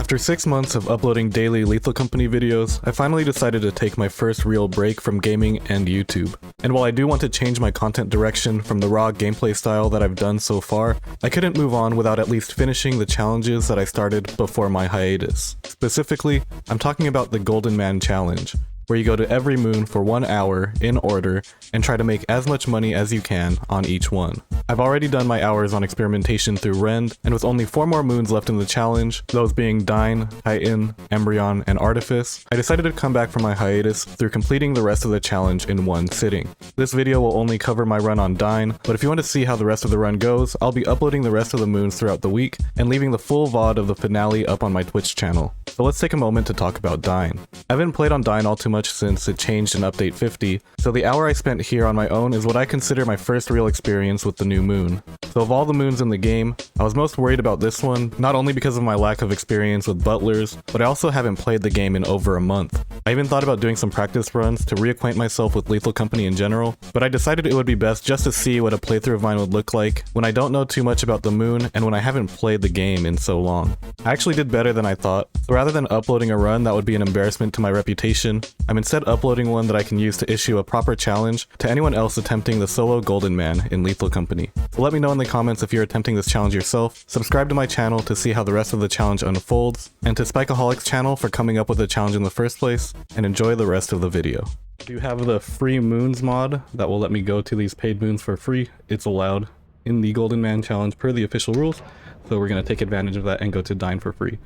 After 6 months of uploading daily Lethal Company videos, I finally decided to take my first real break from gaming and YouTube. And while I do want to change my content direction from the raw gameplay style that I've done so far, I couldn't move on without at least finishing the challenges that I started before my hiatus. Specifically, I'm talking about the Golden Man Challenge, where you go to every moon for 1 hour, in order, and try to make as much money as you can on each one. I've already done my hours on experimentation through Rend, and with only 4 more moons left in the challenge, those being Dine, Titan, Embryon, and Artifice, I decided to come back from my hiatus through completing the rest of the challenge in one sitting. This video will only cover my run on Dine, but if you want to see how the rest of the run goes, I'll be uploading the rest of the moons throughout the week, and leaving the full VOD of the finale up on my Twitch channel. So let's take a moment to talk about Dine. I haven't played on Dine all too much since it changed in update 50, so the hour I spent here on my own is what I consider my first real experience with the new moon. So of all the moons in the game, I was most worried about this one, not only because of my lack of experience with butlers, but I also haven't played the game in over a month. I even thought about doing some practice runs to reacquaint myself with Lethal Company in general, but I decided it would be best just to see what a playthrough of mine would look like when I don't know too much about the moon and when I haven't played the game in so long. I actually did better than I thought, so rather than uploading a run that would be an embarrassment to my reputation, I'm instead uploading one that I can use to issue a proper challenge to anyone else attempting the solo Golden Man in Lethal Company. So let me know in the comments if you're attempting this challenge yourself, subscribe to my channel to see how the rest of the challenge unfolds, and to Spike Holic's channel for coming up with the challenge in the first place, and enjoy the rest of the video. You have the free moons mod that will let me go to these paid moons for free. It's allowed in the Golden Man challenge per the official rules, so we're going to take advantage of that and go to Dine for free.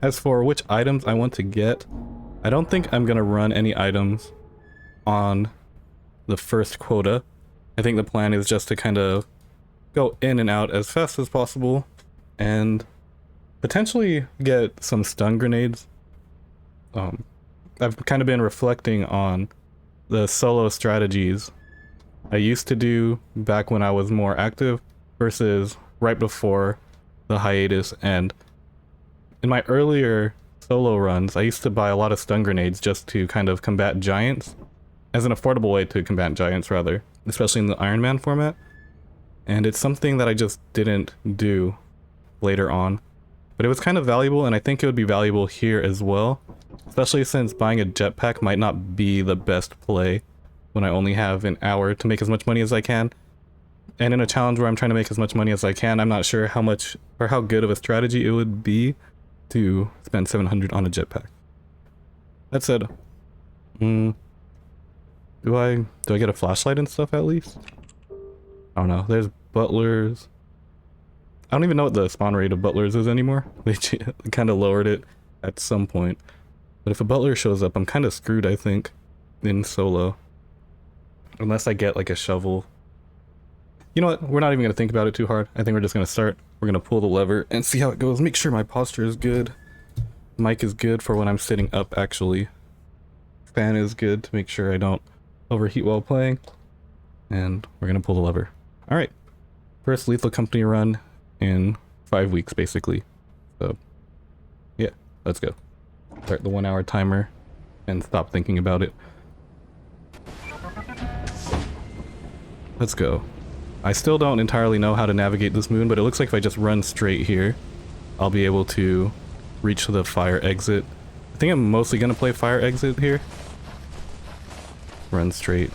As for which items I want to get, I don't think I'm going to run any items on the first quota. I think the plan is just to kind of go in and out as fast as possible and potentially get some stun grenades. I've kind of been reflecting on the solo strategies I used to do back when I was more active versus right before the hiatus, and in my earlier solo runs I used to buy a lot of stun grenades just to kind of combat giants, as an affordable way to combat giants rather, especially in the Iron Man format, and it's something that I just didn't do later on. But it was kind of valuable, and I think it would be valuable here as well, especially since buying a jetpack might not be the best play when I only have an hour to make as much money as I can. And in a challenge where I'm trying to make as much money as I can, I'm not sure how much or how good of a strategy it would be to spend 700 on a jetpack. That said, do I get a flashlight and stuff at least? I don't know. There's butlers. I don't even know what the spawn rate of butlers is anymore. They kind of lowered it at some point. But if a butler shows up, I'm kind of screwed, I think, in solo. Unless I get like a shovel. You know what? We're not even going to think about it too hard. I think we're just going to start. We're going to pull the lever and see how it goes. Make sure my posture is good. Mic is good for when I'm sitting up, actually. Fan is good to make sure I don't overheat while playing. And we're going to pull the lever. Alright. First Lethal Company run in 5 weeks, basically. So, yeah, let's go. Start the 1 hour timer and stop thinking about it. Let's go. I still don't entirely know how to navigate this moon, but it looks like if I just run straight here, I'll be able to reach the fire exit. I think I'm mostly going to play fire exit here. Run straight.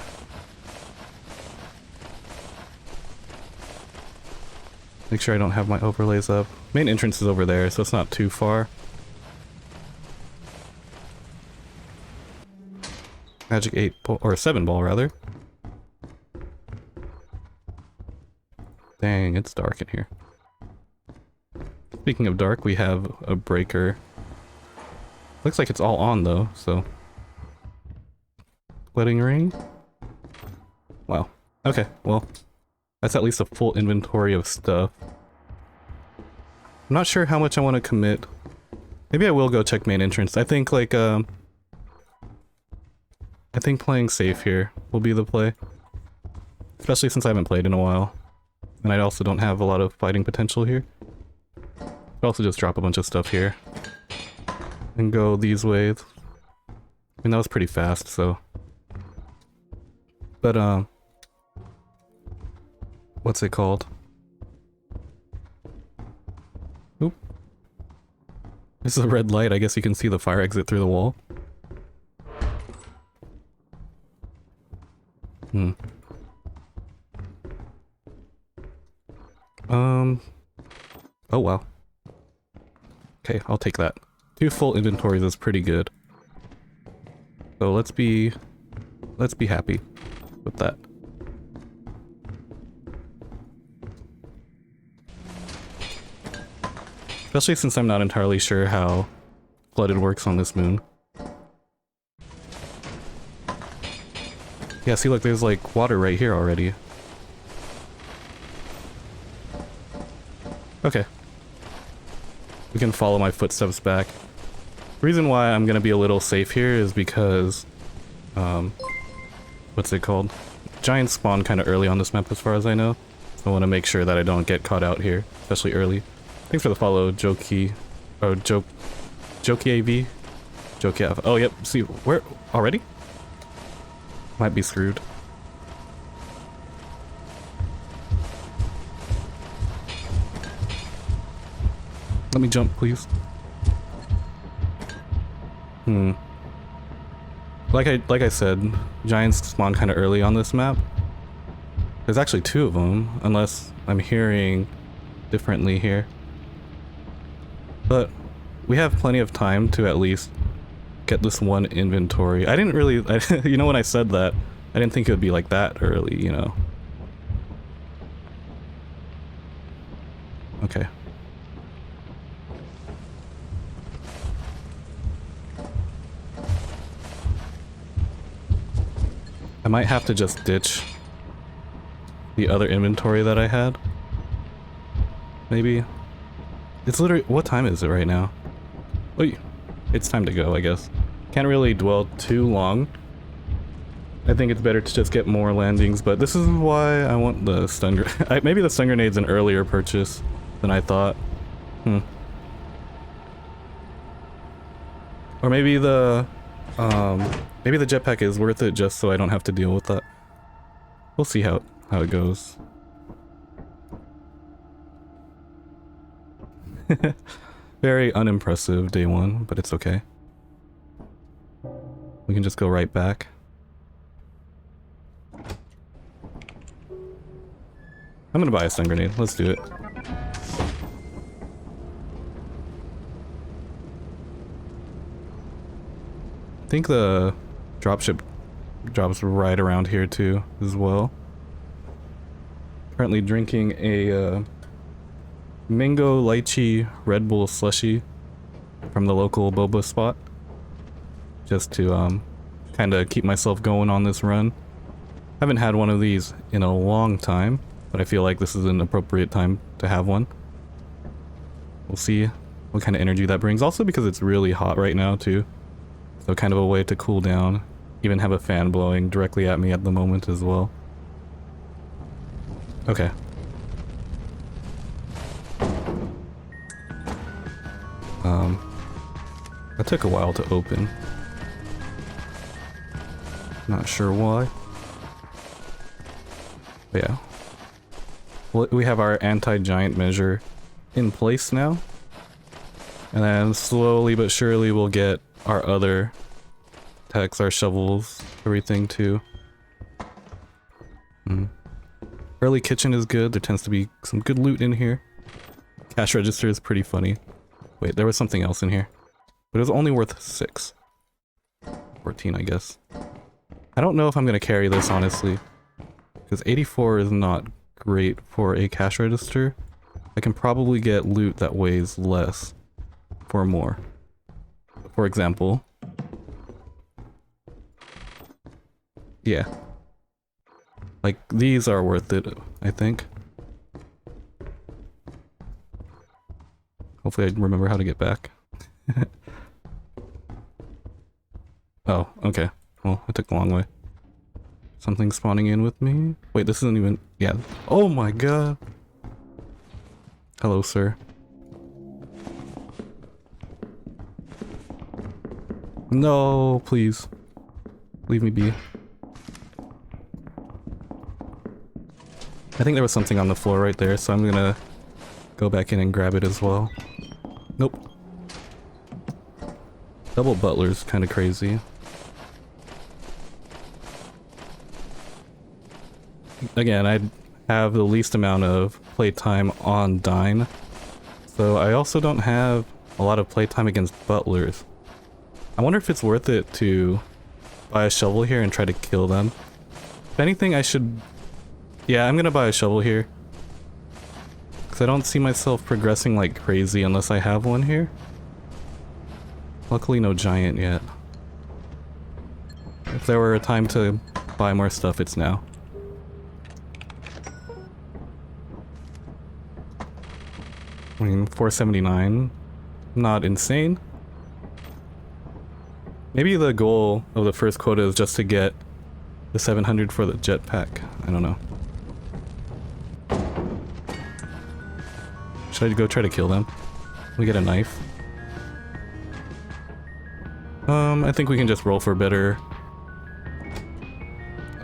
Make sure I don't have my overlays up. Main entrance is over there, so it's not too far. Magic 8 ball, or 7 ball rather. Dang, it's dark in here. Speaking of dark, we have a breaker. Looks like it's all on though, so. Wedding ring? Wow. Okay, well. That's at least a full inventory of stuff. I'm not sure how much I want to commit. Maybe I will go check main entrance. I think like, I think playing safe here will be the play. Especially since I haven't played in a while. And I also don't have a lot of fighting potential here. I'll also just drop a bunch of stuff here. And go these ways. I mean, that was pretty fast, so. But, what's it called? Oop. This is a red light. I guess you can see the fire exit through the wall. Hmm. Oh wow. Okay, I'll take that. 2 full inventories is pretty good. So let's be happy with that. Especially since I'm not entirely sure how flooded works on this moon. Yeah, see, look, there's like water right here already. Okay. We can follow my footsteps back. The reason why I'm gonna be a little safe here is because, what's it called? Giants spawn kind of early on this map as far as I know. So I want to make sure that I don't get caught out here, especially early. Thanks for the follow, Jokey. Oh, Jokey AV? Jokey AV. Oh, yep. See, where? Already? Might be screwed. Let me jump, please. Like I said, giants spawn kind of early on this map. There's actually 2 of them, unless I'm hearing differently here. But we have plenty of time to at least get this one inventory. I didn't really, you know, when I said that, I didn't think it would be like that early, you know. Okay. I might have to just ditch the other inventory that I had. Maybe. It's literally, what time is it right now? Oh, it's time to go, I guess. Can't really dwell too long. I think it's better to just get more landings, but this is why I want the stun grenade. Maybe the stun grenade's an earlier purchase than I thought. Or maybe the jetpack is worth it just so I don't have to deal with that. We'll see how it goes. Very unimpressive day 1, but it's okay. We can just go right back. I'm gonna buy a stun grenade. Let's do it. I think the dropship drops right around here too, as well. Currently drinking a mango lychee Red Bull slushie from the local boba spot, just to kind of keep myself going on this run. Haven't had one of these in a long time, but I feel like this is an appropriate time to have one. We'll see what kind of energy that brings. Also because it's really hot right now too, so kind of a way to cool down. Even have a fan blowing directly at me at the moment as well. Okay. That took a while to open. Not sure why. But yeah. Well, we have our anti-giant measure in place now. And then slowly but surely we'll get our other techs, our shovels, everything too. Early kitchen is good. There tends to be some good loot in here. Cash register is pretty funny. Wait, there was something else in here. But it was only worth 6. 14, I guess. I don't know if I'm gonna carry this, honestly. Because 84 is not great for a cash register. I can probably get loot that weighs less for more. For example. Yeah. Like, these are worth it, I think. Hopefully I remember how to get back. Oh, okay. Well, I took the long way. Something spawning in with me? Wait, this isn't even... Yeah. Oh my god! Hello, sir. No, please. Leave me be. I think there was something on the floor right there, so I'm gonna go back in and grab it as well. Nope. Double butler's kind of crazy. Again, I have the least amount of playtime on Dine, so I also don't have a lot of playtime against butlers. I wonder if it's worth it to buy a shovel here and try to kill them. If anything, I should... Yeah, I'm gonna buy a shovel here. Because I don't see myself progressing like crazy unless I have one here. Luckily no giant yet. If there were a time to buy more stuff, it's now. I mean, 479, not insane. Maybe the goal of the first quota is just to get the 700 for the jetpack. I don't know. Should I go try to kill them? We get a knife. I think we can just roll for better.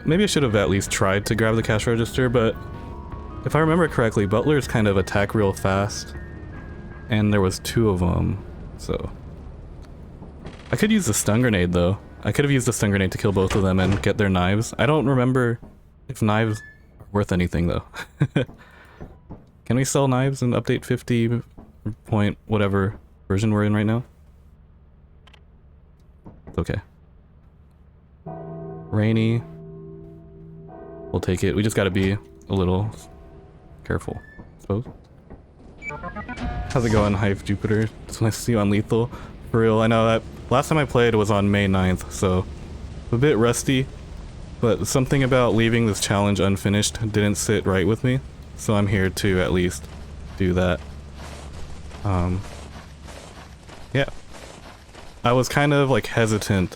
Maybe I should have at least tried to grab the cash register, but if I remember correctly, butlers kind of attack real fast. And there was 2 of them, so... I could use the stun grenade though. I could have used the stun grenade to kill both of them and get their knives. I don't remember if knives are worth anything though. Can we sell knives in update 50 point whatever version we're in right now? It's okay. Rainy. We'll take it. We just gotta be a little careful, I suppose. How's it going, Hive Jupiter? It's nice to see you on Lethal. For real, I know that last time I played was on May 9th, so a bit rusty, but something about leaving this challenge unfinished didn't sit right with me, so I'm here to at least do that. Yeah. I was kind of like hesitant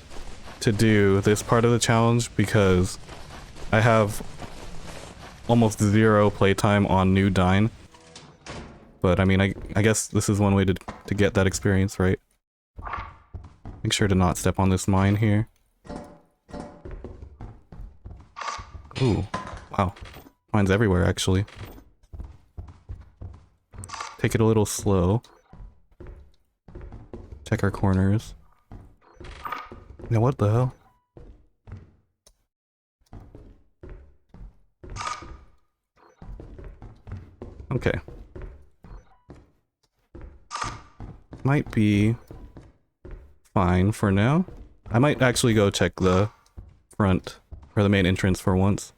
to do this part of the challenge because I have almost 0 playtime on new Dine. But I mean, I guess this is one way to get that experience, right? Make sure to not step on this mine here. Ooh, wow. Mines everywhere, actually. Take it a little slow. Check our corners. Now what the hell? Okay. Might be fine for now. I might actually go check the front, or the main entrance for once.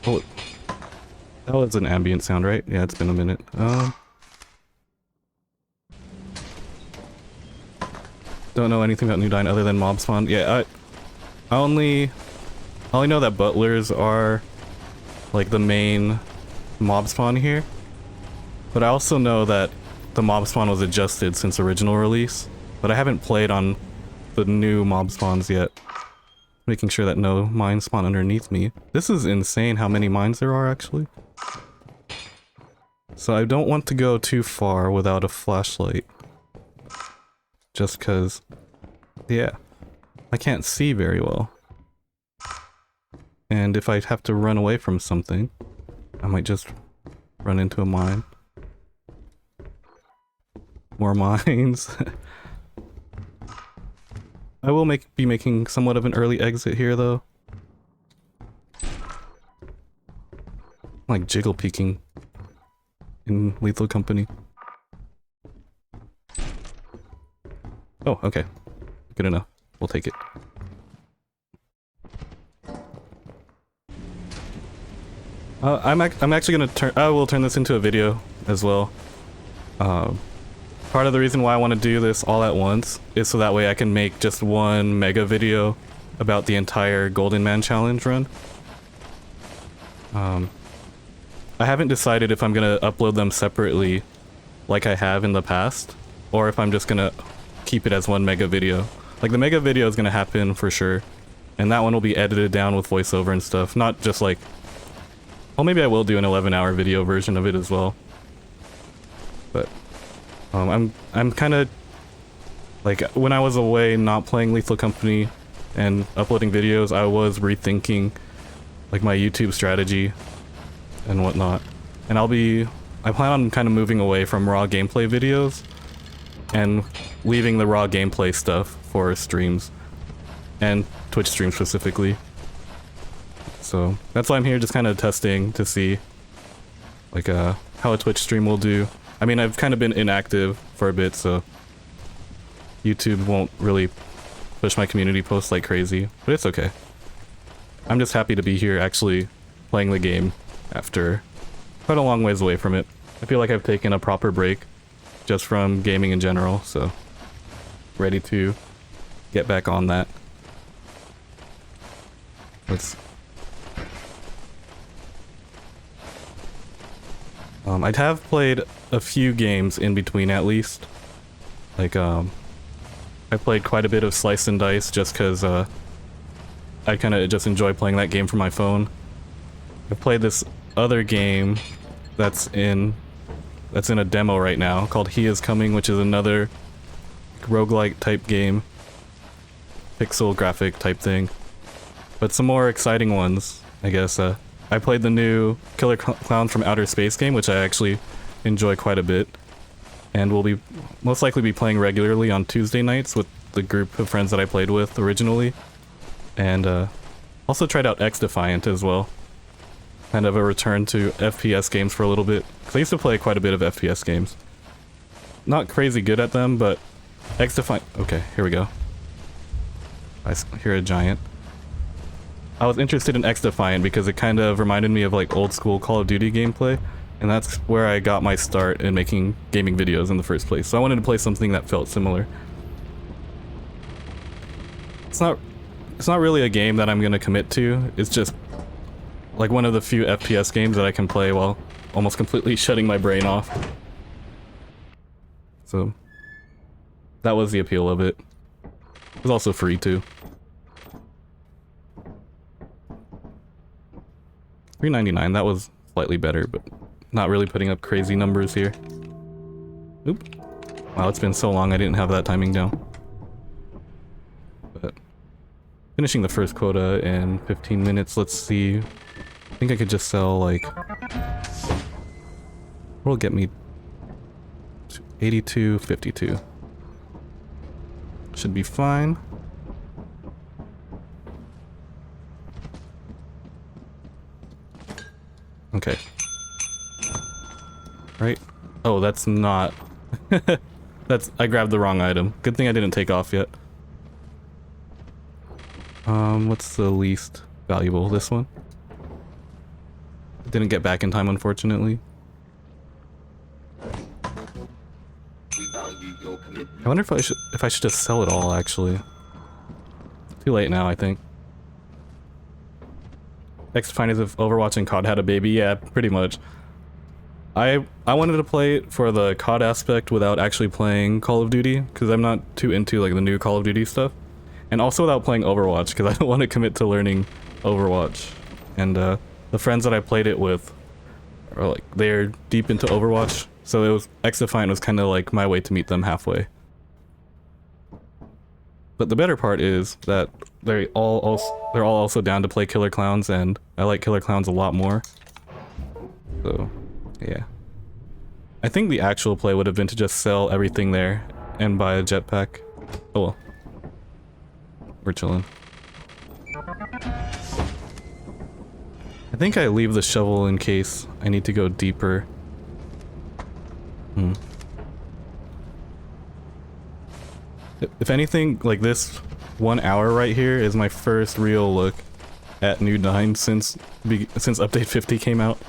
Oh, that was an ambient sound, right? Yeah, it's been a minute. Don't know anything about New Dine other than mob spawn. Yeah, I only know that butlers are like the main mob spawn here. But I also know that the mob spawn was adjusted since original release, but I haven't played on the new mob spawns yet. Making sure that no mines spawn underneath me. This is insane how many mines there are, actually. So I don't want to go too far without a flashlight. Just cause, yeah, I can't see very well. And if I have to run away from something, I might just run into a mine. More mines. I will be making somewhat of an early exit here, though. Like jiggle peeking in Lethal Company. Oh, okay. Good enough. We'll take it. I'm actually gonna turn. I will turn this into a video as well. Part of the reason why I want to do this all at once is so that way I can make just one mega video about the entire Golden Man Challenge run. I haven't decided if I'm gonna upload them separately like I have in the past, or if I'm just gonna keep it as one mega video. Like, the mega video is gonna happen for sure, and that one will be edited down with voiceover and stuff, not just like... Well, maybe I will do an 11-hour video version of it as well. But I'm kind of like, when I was away not playing Lethal Company and uploading videos, I was rethinking like my YouTube strategy and whatnot. And I plan on kind of moving away from raw gameplay videos and leaving the raw gameplay stuff for streams and Twitch streams specifically. So that's why I'm here, just kind of testing to see like how a Twitch stream will do. I mean, I've kind of been inactive for a bit, so YouTube won't really push my community posts like crazy, but it's okay. I'm just happy to be here actually playing the game after quite a long ways away from it. I feel like I've taken a proper break just from gaming in general, so ready to get back on that. I'd have played a few games in between at least. Like, I played quite a bit of Slice and Dice just because I kind of just enjoy playing that game from my phone. I've played this other game that's in a demo right now called He Is Coming, which is another roguelike type game, pixel graphic type thing, but some more exciting ones, I guess. I played the new Killer Clowns from Outer Space game, which I actually enjoy quite a bit, and will be most likely be playing regularly on Tuesday nights with the group of friends that I played with originally, and also tried out X Defiant as well. Kind of a return to FPS games for a little bit, because I used to play quite a bit of FPS games. Not crazy good at them, but X Defiant... Okay, here we go. I hear a giant. I was interested in X Defiant because it kind of reminded me of like old school Call of Duty gameplay, and that's where I got my start in making gaming videos in the first place. So I wanted to play something that felt similar. It's not really a game that I'm gonna commit to. It's just like one of the few FPS games that I can play while almost completely shutting my brain off. So that was the appeal of it. It was also free too. $3.99, that was slightly better, but not really putting up crazy numbers here. Oop. Wow, it's been so long I didn't have that timing down. But finishing the first quota in 15 minutes, let's see. I think I could just sell like... What'll get me 82.52. Should be fine. Okay. Right? Oh, that's not... I grabbed the wrong item. Good thing I didn't take off yet. What's the least valuable? This one? Didn't get back in time, unfortunately. I wonder if I should just sell it all, actually. Too late now, I think. X Defiant is if Overwatch and COD had a baby. Yeah, pretty much. I wanted to play it for the COD aspect without actually playing Call of Duty, because I'm not too into like the new Call of Duty stuff. And also without playing Overwatch, because I don't want to commit to learning Overwatch. And the friends that I played it with are like, they're deep into Overwatch, so it was X Defiant was kind of like my way to meet them halfway. But the better part is that they're all also down to play Killer Clowns, and I like Killer Clowns a lot more. So, yeah. I think the actual play would have been to just sell everything there and buy a jetpack. Oh well. We're chilling. I think I leave the shovel in case I need to go deeper. If anything, like this 1 hour right here is my first real look at new Dine since update 50 came out.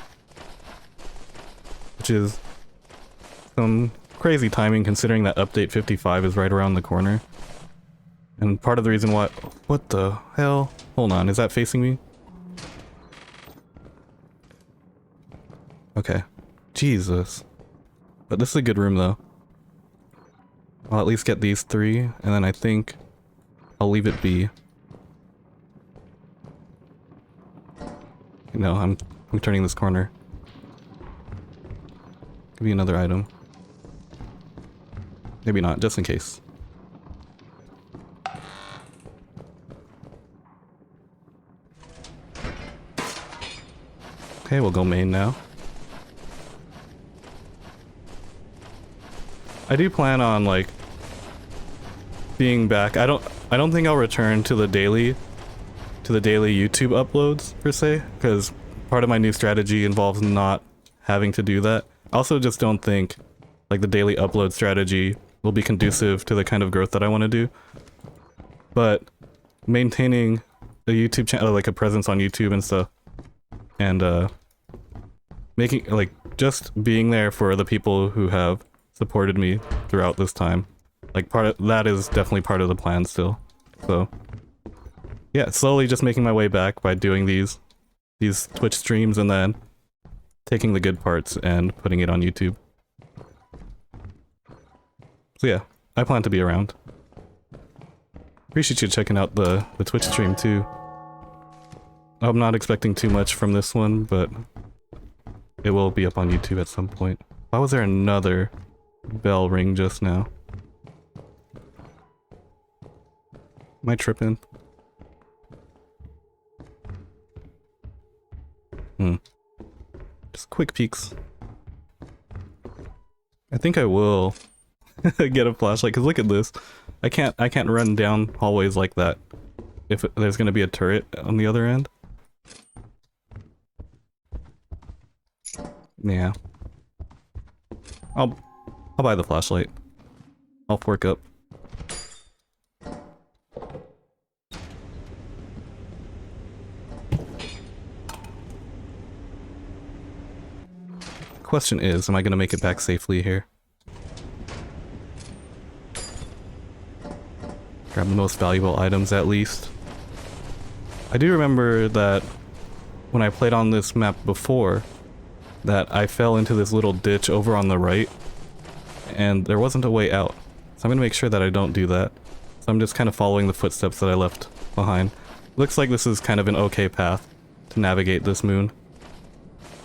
Which is some crazy timing considering that update 55 is right around the corner. And part of the reason why... What the hell? Hold on, is that facing me? Okay. Jesus. But this is a good room though. I'll at least get these 3, and then I think I'll leave it be. No, I'm turning this corner. Give me another item. Maybe not, just in case. Okay, we'll go main now. I do plan on like being back. I don't think I'll return to the daily YouTube uploads per se, because part of my new strategy involves not having to do that. I also just don't think like the daily upload strategy will be conducive to the kind of growth that I want to do. But maintaining a YouTube channel, like a presence on YouTube and stuff, and making like just being there for the people who have supported me throughout this time, like part of that is definitely part of the plan still. So yeah, slowly just making my way back by doing these Twitch streams and then taking the good parts and putting it on YouTube. So yeah, I plan to be around. Appreciate you checking out the Twitch stream too. I'm not expecting too much from this one, but it will be up on YouTube at some point. Why was there another bell ring just now? Am I tripping? Just quick peeks. I think I will get a flashlight, because look at this. I can't run down hallways like that if there's gonna be a turret on the other end. Yeah. I'll buy the flashlight. I'll fork up. Question is, am I gonna make it back safely here? Grab the most valuable items at least. I do remember that when I played on this map before, that I fell into this little ditch over on the right, and there wasn't a way out. So I'm gonna make sure that I don't do that. So I'm just kind of following the footsteps that I left behind. Looks like this is kind of an okay path to navigate this moon.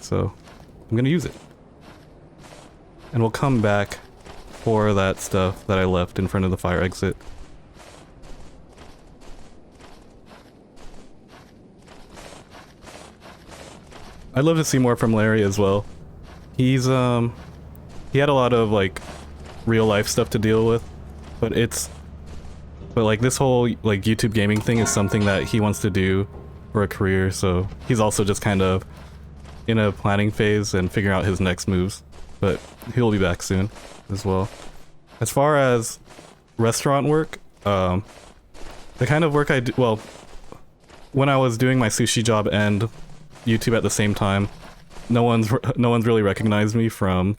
So I'm gonna use it. And we'll come back for that stuff that I left in front of the fire exit. I'd love to see more from Larry as well. He's he had a lot of like real life stuff to deal with, but like this whole like YouTube gaming thing is something that he wants to do for a career, so he's also just kind of in a planning phase and figuring out his next moves. But he'll be back soon as well. As far as restaurant work, the kind of work I do, well, when I was doing my sushi job and YouTube at the same time, no one's really recognized me from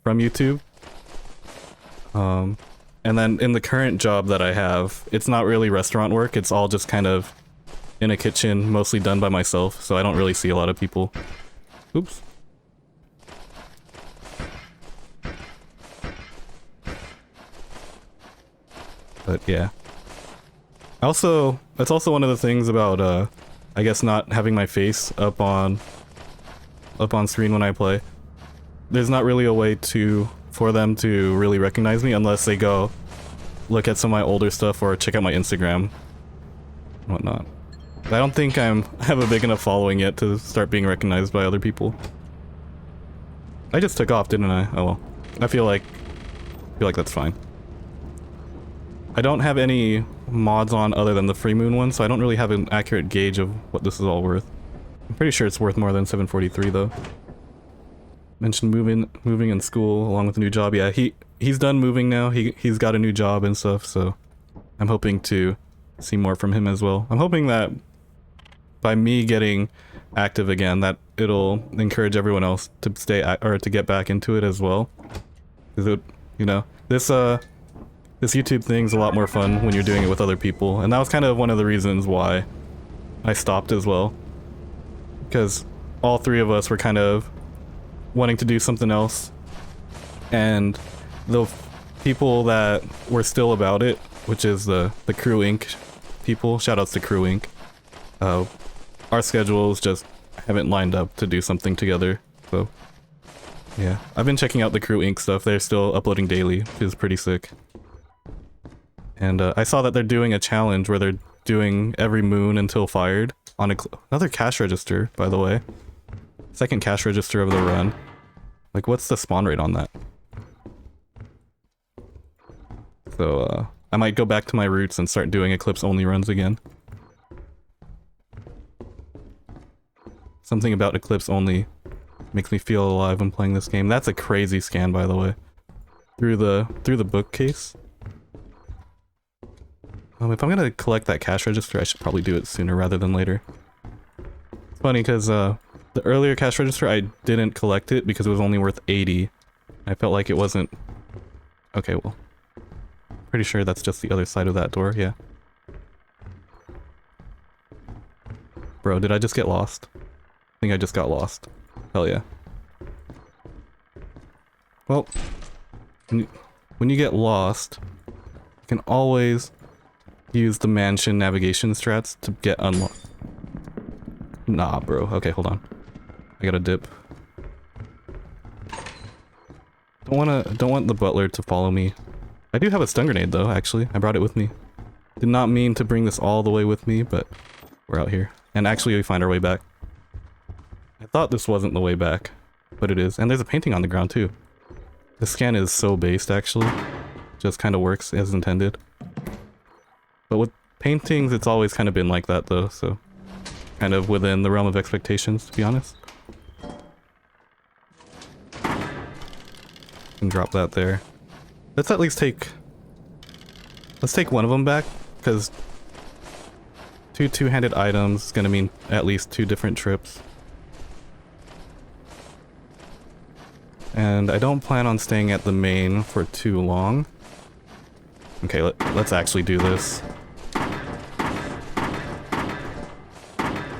YouTube. And then in the current job that I have, it's not really restaurant work, it's all just kind of in a kitchen, mostly done by myself, so I don't really see a lot of people. Oops. But yeah. That's also one of the things about, I guess not having my face up on screen when I play. There's not really a way for them to really recognize me unless they go look at some of my older stuff or check out my Instagram and whatnot. But I don't think I have a big enough following yet to start being recognized by other people. I just took off, didn't I? Oh well. I feel like that's fine. I don't have any mods on other than the free moon one, so I don't really have an accurate gauge of what this is all worth. I'm pretty sure it's worth more than 743 though. Mentioned moving in school along with a new job. Yeah, he's done moving now. He's got a new job and stuff, so I'm hoping to see more from him as well. I'm hoping that by me getting active again, that it'll encourage everyone else to stay or to get back into it as well. Because it, you know, this YouTube thing's a lot more fun when you're doing it with other people, and that was kind of one of the reasons why I stopped as well. Because all three of us were kind of wanting to do something else, and the people that were still about it, which is the Crew Inc. people, shoutouts to Crew Inc. Our schedules just haven't lined up to do something together, so yeah. I've been checking out the Crew Inc. stuff. They're still uploading daily, which is pretty sick. And I saw that they're doing a challenge where they're doing every moon until fired on another cash register, by the way. Second cash register of the run. Like, what's the spawn rate on that? So, I might go back to my roots and start doing Eclipse-only runs again. Something about Eclipse-only makes me feel alive when playing this game. That's a crazy scan, by the way. Through the bookcase. If I'm gonna collect that cash register, I should probably do it sooner rather than later. It's funny because the earlier cash register, I didn't collect it because it was only worth 80. I felt like it wasn't... Okay, well. Pretty sure that's just the other side of that door, yeah. Bro, did I just get lost? I think I just got lost. Hell yeah. Well, when you get lost, you can always use the mansion navigation strats to get unlocked. Nah, bro. Okay, hold on. I gotta dip. Don't want the butler to follow me. I do have a stun grenade though, actually. I brought it with me. Did not mean to bring this all the way with me, but we're out here. And actually we find our way back. I thought this wasn't the way back, but it is. And there's a painting on the ground too. The scan is so based actually. Just kind of works as intended. But with paintings, it's always kind of been like that though, so kind of within the realm of expectations, to be honest. And drop that there. Let's at least take... Let's take one of them back, because two two-handed items is gonna mean at least 2 different trips. And I don't plan on staying at the main for too long. Okay, let's actually do this.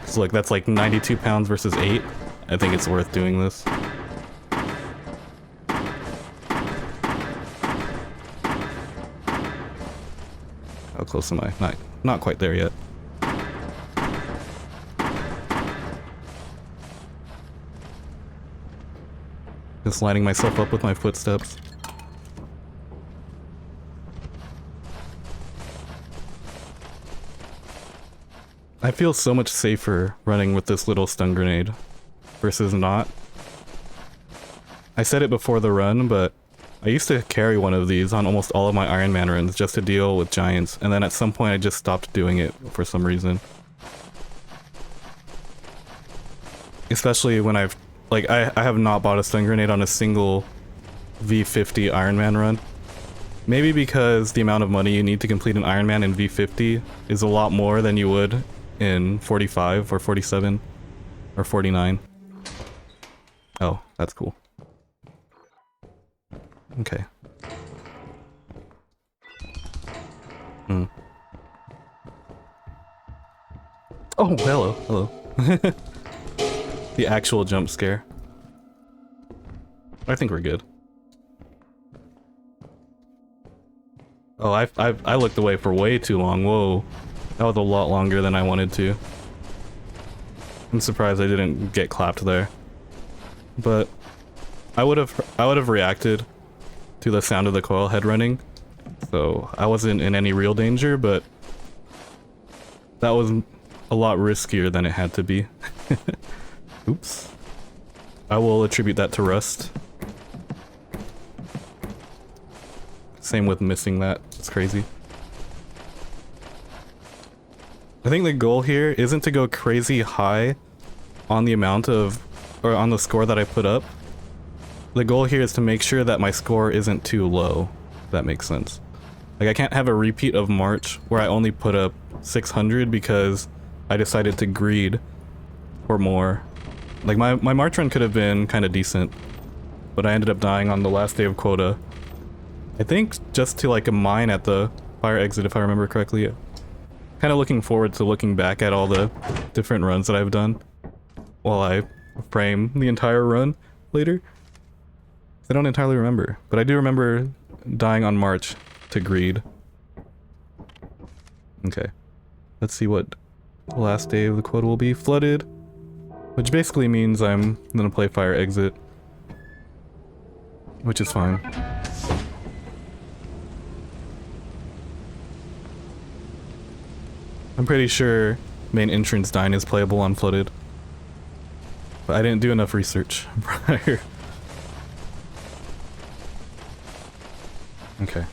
So look, that's like 92 pounds versus 8. I think it's worth doing this. How close am I? Not quite there yet. Just lining myself up with my footsteps. I feel so much safer running with this little stun grenade versus not. I said it before the run, but I used to carry one of these on almost all of my Iron Man runs just to deal with giants, and then at some point I just stopped doing it for some reason. Especially when I have not bought a stun grenade on a single V50 Iron Man run. Maybe because the amount of money you need to complete an Iron Man in V50 is a lot more than you would in 45 or 47 or 49. Oh, that's cool. Okay. Oh, hello, hello. The actual jump scare. I think we're good. Oh, I looked away for way too long. Whoa. That was a lot longer than I wanted to. I'm surprised I didn't get clapped there. But I would have reacted to the sound of the coil head running. So I wasn't in any real danger, but that was a lot riskier than it had to be. Oops. I will attribute that to rust. Same with missing that. It's crazy. I think the goal here isn't to go crazy high on the amount of, or on the score that I put up. The goal here is to make sure that my score isn't too low, if that makes sense. Like, I can't have a repeat of March where I only put up 600 because I decided to greed for more. Like, my March run could have been kind of decent, but I ended up dying on the last day of quota. I think just to like a mine at the fire exit, if I remember correctly. Kind of looking forward to looking back at all the different runs that I've done while I frame the entire run later. I don't entirely remember, but I do remember dying on March to greed. Okay, let's see what the last day of the quota will be. Flooded, which basically means I'm gonna play fire exit, which is fine. I'm pretty sure main entrance Dine is playable on flooded, but I didn't do enough research prior. Okay.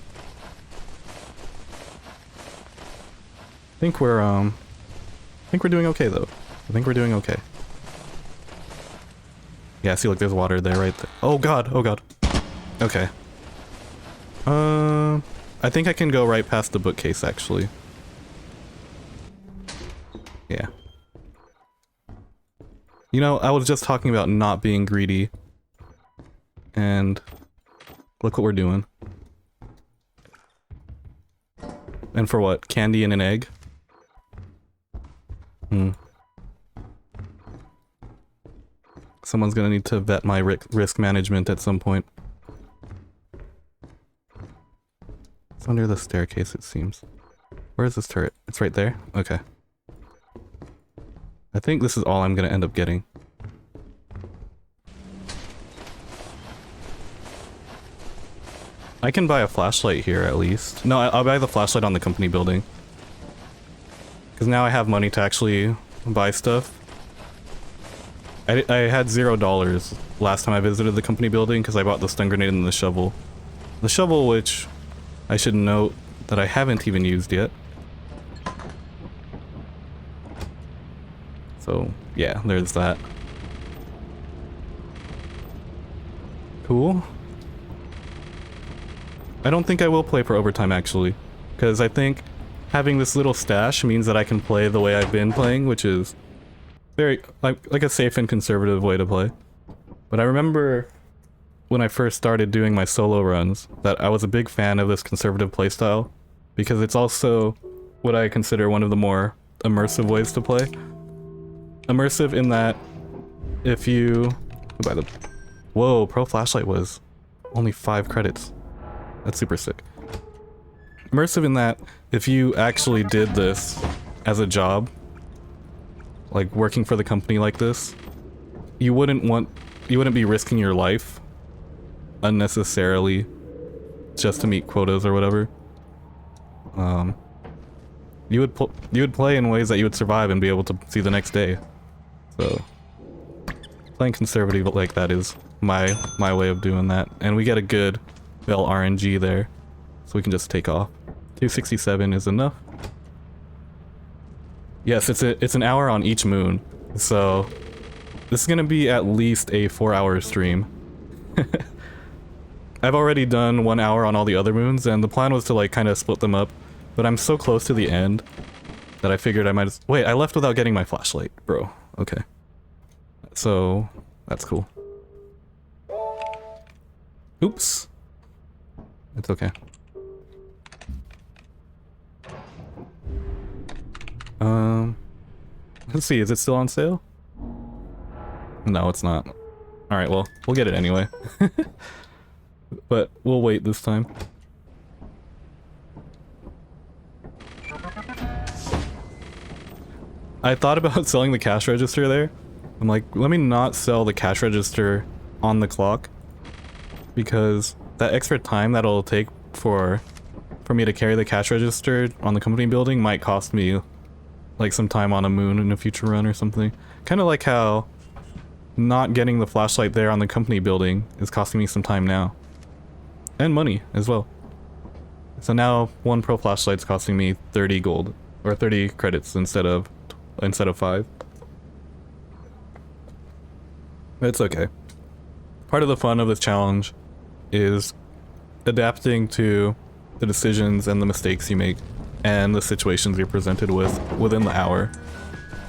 think we're doing okay though. I think we're doing okay. Yeah, see, look, there's water there, right there. Oh god, oh god. Okay. I think I can go right past the bookcase, actually. Yeah. You know, I was just talking about not being greedy. And look what we're doing. And for what? Candy and an egg? Someone's gonna need to vet my risk management at some point. It's under the staircase, it seems. Where is this turret? It's right there? Okay. I think this is all I'm gonna end up getting. I can buy a flashlight here at least. No, I'll buy the flashlight on the company building. Because now I have money to actually buy stuff. I had $0 last time I visited the company building because I bought the stun grenade and the shovel. The shovel, which I should note that I haven't even used yet. So, yeah, there's that. Cool. I don't think I will play for overtime, actually. Because I think having this little stash means that I can play the way I've been playing, which is very, like a safe and conservative way to play. But I remember when I first started doing my solo runs that I was a big fan of this conservative playstyle because it's also what I consider one of the more immersive ways to play. Immersive in that if you... By the... Whoa, pro flashlight was only 5 credits. That's super sick. Immersive in that if you actually did this as a job, like working for the company like this, you wouldn't be risking your life unnecessarily just to meet quotas or whatever. You would play in ways that you would survive and be able to see the next day. So playing conservative like that is my way of doing that, and we get a good RNG there, so we can just take off. 267 is enough. Yes, it's an hour on each moon, so this is gonna be at least a 4-hour stream. I've already done 1 hour on all the other moons, and the plan was to like kind of split them up, but I'm so close to the end that I figured I might wait, I left without getting my flashlight, bro. Okay. So, that's cool. Oops. It's okay. Let's see, is it still on sale? No, it's not. Alright, well, we'll get it anyway. But we'll wait this time. I thought about selling the cash register there. I'm like, let me not sell the cash register on the clock, because that extra time that'll take for me to carry the cash register on the company building might cost me like some time on a moon in a future run or something. Kind of like how not getting the flashlight there on the company building is costing me some time now. And money as well. So now one pro flashlight's costing me 30 gold, or 30 credits instead of 5. But it's okay. Part of the fun of this challenge is adapting to the decisions and the mistakes you make and the situations you're presented with within the hour.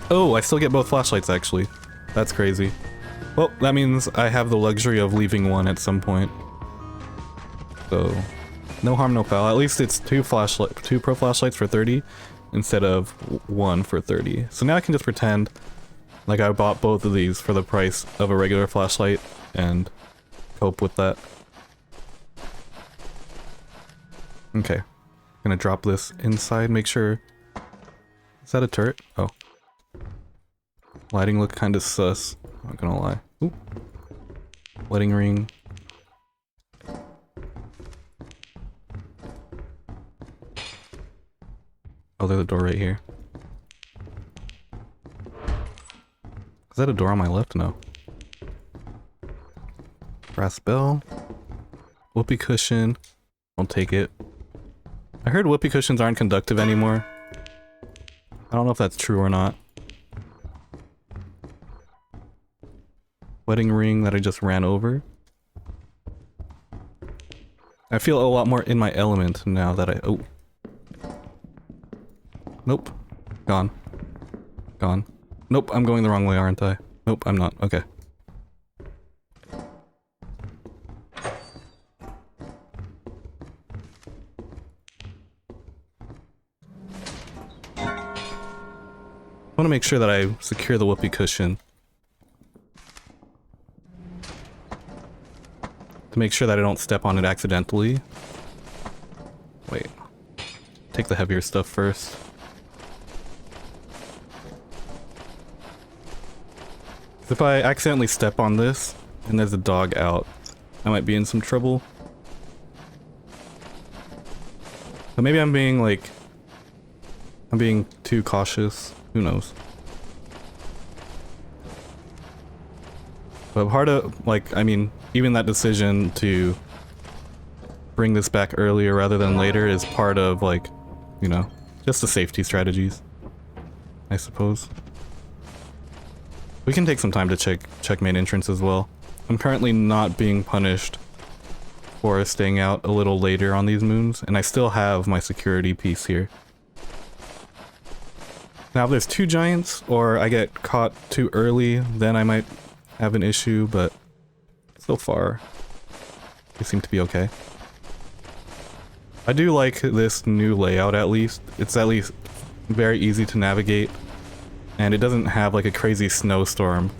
Oh, I still get both flashlights actually. That's crazy. Well, that means I have the luxury of leaving one at some point. So, no harm, no foul. At least it's 2 pro flashlights for 30 instead of 1 for 30. So now I can just pretend like I bought both of these for the price of a regular flashlight and cope with that. Okay. Gonna drop this inside, make sure... Is that a turret? Oh. Lighting look kinda sus, not gonna lie. Ooh. Wedding ring. Oh, there's a door right here. Is that a door on my left? No. Brass bell. Whoopee cushion. I'll take it. I heard whoopee cushions aren't conductive anymore. I don't know if that's true or not. Wedding ring that I just ran over. I feel a lot more in my element now that I... Oh. Nope. Gone. Gone. Nope, I'm going the wrong way, aren't I? Nope, I'm not. Okay. I want to make sure that I secure the whoopee cushion. To make sure that I don't step on it accidentally. Wait. Take the heavier stuff first. If I accidentally step on this, and there's a dog out, I might be in some trouble. But maybe I'm being like... I'm being too cautious. Who knows? But part of, like, I mean, even that decision to bring this back earlier rather than later is part of, like, you know, just the safety strategies, I suppose. We can take some time to check main entrance as well. I'm currently not being punished for staying out a little later on these moons, and I still have my security piece here. Now if there's two giants, or I get caught too early, then I might have an issue, but so far, they seem to be okay. I do like this new layout at least. It's at least very easy to navigate, and it doesn't have like a crazy snowstorm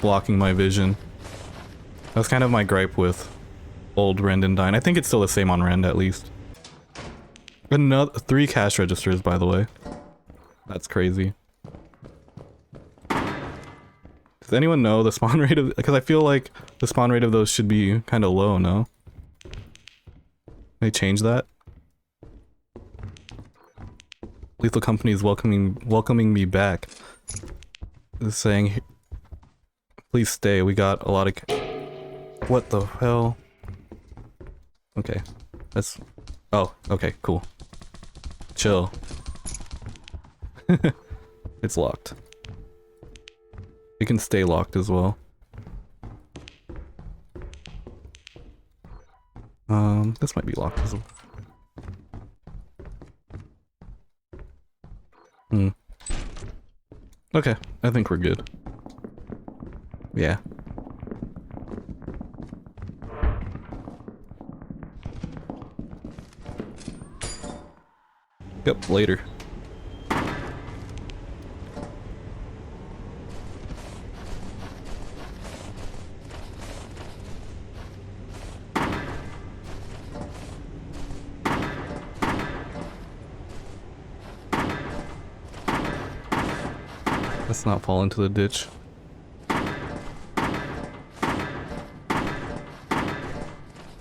blocking my vision. That's kind of my gripe with old Rend and Dine. I think it's still the same on Rend at least. Another 3 cash registers, by the way. That's crazy. Does anyone know the spawn rate of... Because I feel like the spawn rate of those should be kind of low, no? They changed that? Lethal Company is welcoming me back. It's saying, please stay, we got a lot of... What the hell? Okay. That's... Oh, okay, cool. Chill. It's locked. It can stay locked as well. This might be locked as well. Okay, I think we're good. Yeah. Yep, later. Let's not fall into the ditch.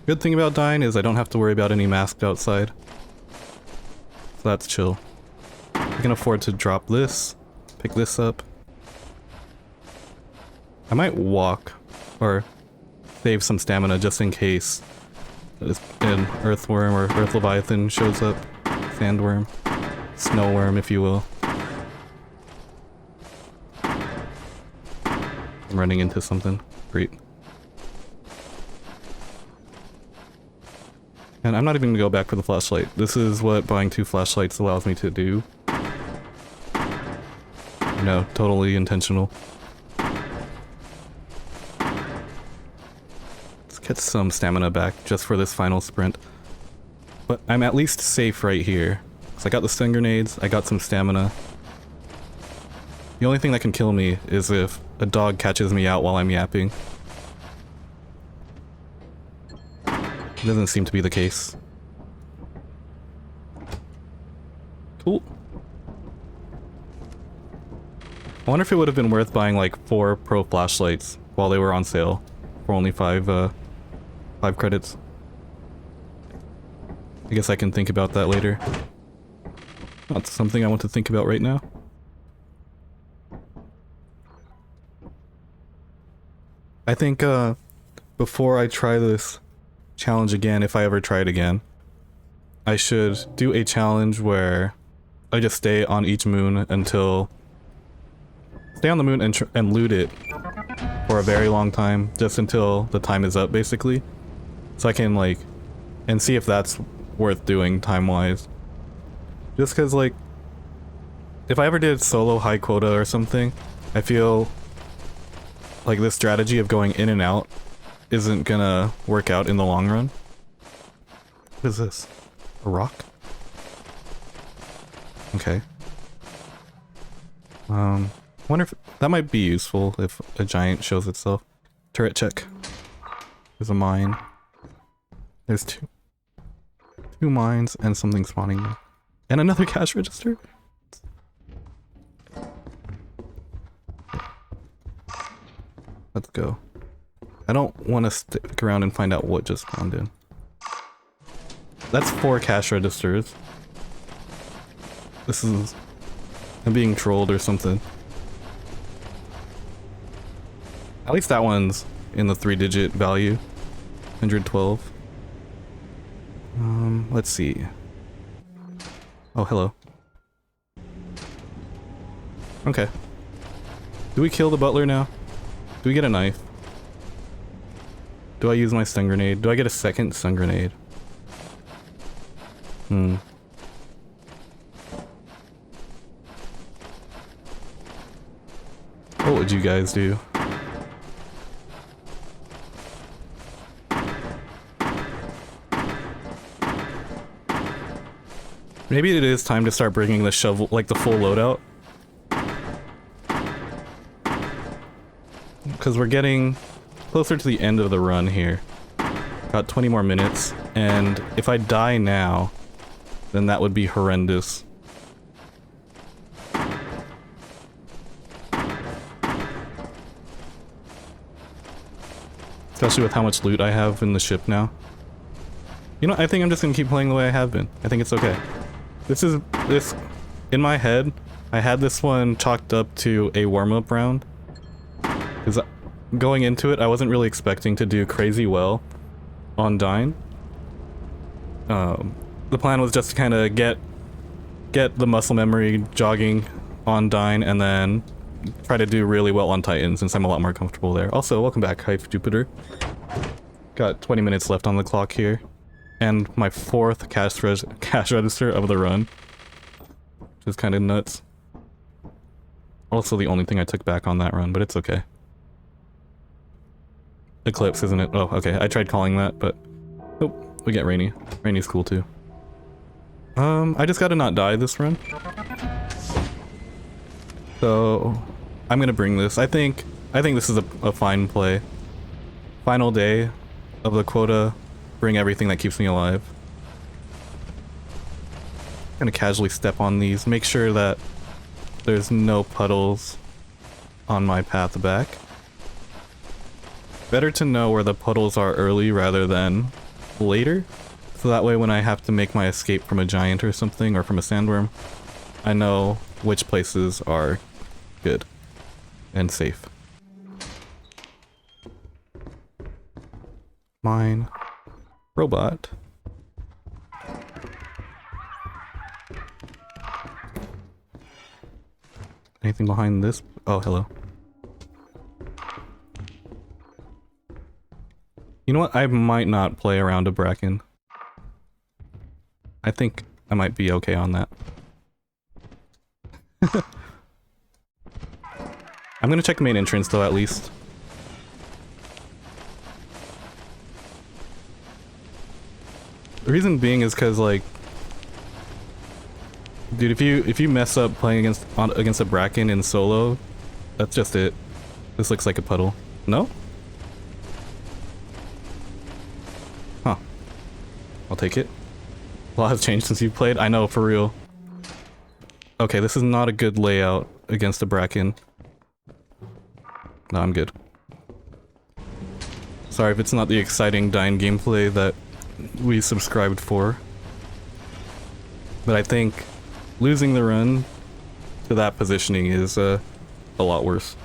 Good thing about Dine is I don't have to worry about any masked outside. So that's chill. I can afford to drop this, pick this up. I might walk, or save some stamina just in case an earthworm or earth leviathan shows up. Sandworm. Snowworm, if you will. I'm running into something. Great. And I'm not even gonna go back for the flashlight. This is what buying 2 flashlights allows me to do. No, totally intentional. Let's get some stamina back just for this final sprint. But I'm at least safe right here. So I got the stun grenades, I got some stamina. The only thing that can kill me is if a dog catches me out while I'm yapping. It doesn't seem to be the case. Cool. I wonder if it would have been worth buying like 4 pro flashlights while they were on sale for only 5 credits. I guess I can think about that later. Not something I want to think about right now. I think before I try this challenge again, if I ever try it again, I should do a challenge where I just stay on each moon until... Stay on the moon and loot it for a very long time, just until the time is up, basically. So I can, like... And see if that's worth doing time-wise. Just cause, like... If I ever did solo high quota or something, I feel like this strategy of going in and out isn't gonna work out in the long run. What is this? A rock? Okay. Wonder if that might be useful if a giant shows itself. Turret check. There's a mine. There's two mines and something spawning there. And another cash register? Let's go. I don't want to stick around and find out what just spawned in. That's 4 cash registers. This is... I'm being trolled or something. At least that one's in the 3-digit value. 112. Let's see. Oh, hello. Okay. Do we kill the butler now? Do we get a knife? Do I use my stun grenade? Do I get a second stun grenade? What would you guys do? Maybe it is time to start bringing the shovel, like the full loadout. Because we're getting closer to the end of the run here. Got 20 more minutes, and if I die now, then that would be horrendous. Especially with how much loot I have in the ship now. You know, I think I'm just gonna keep playing the way I have been. I think it's okay. This, in my head, I had this one chalked up to a warm-up round. Because going into it, I wasn't really expecting to do crazy well on Dine. The plan was just to kind of get the muscle memory jogging on Dine, and then try to do really well on Titan, since I'm a lot more comfortable there. Also, welcome back, Hype Jupiter. Got 20 minutes left on the clock here. And my 4th cash register of the run. Which is kind of nuts. Also the only thing I took back on that run, but it's okay. Eclipse, isn't it? Oh, okay. I tried calling that, but... Oh, we get Rainy. Rainy's cool too. I just gotta not die this run. So... I'm gonna bring this. I think this is a fine play. Final day of the quota. Bring everything that keeps me alive. Gonna casually step on these, make sure that there's no puddles on my path back. Better to know where the puddles are early rather than later, so that way when I have to make my escape from a giant or something, or from a sandworm, I know which places are good and safe. Mine. Robot. Anything behind this? Oh, hello. You know what? I might not play around a bracken. I think I might be okay on that. I'm gonna check main entrance though, at least. The reason being is because, like, dude, if you mess up playing against a bracken in solo, that's just it. This looks like a puddle. No? Huh. I'll take it. A lot has changed since you played. I know, for real. Okay, this is not a good layout against a bracken. No, I'm good. Sorry if it's not the exciting Dine gameplay that we subscribed for. But I think losing the run to that positioning is a lot worse.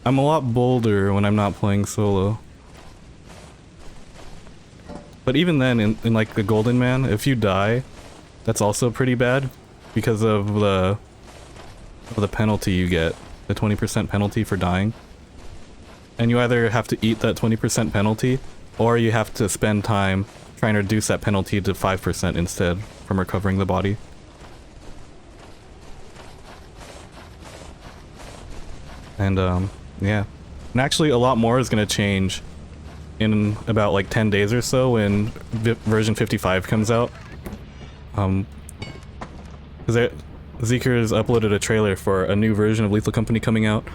I'm a lot bolder when I'm not playing solo. But But even then, in like the Golden Man, if you die, that's also pretty bad because of the penalty you get, the 20% penalty for dying. And you either have to eat that 20% penalty, or you have to spend time trying to reduce that penalty to 5% instead from recovering the body. And yeah. And actually a lot more is going to change in about like 10 days or so when version 55 comes out. Because Zeeker's uploaded a trailer for a new version of Lethal Company coming out,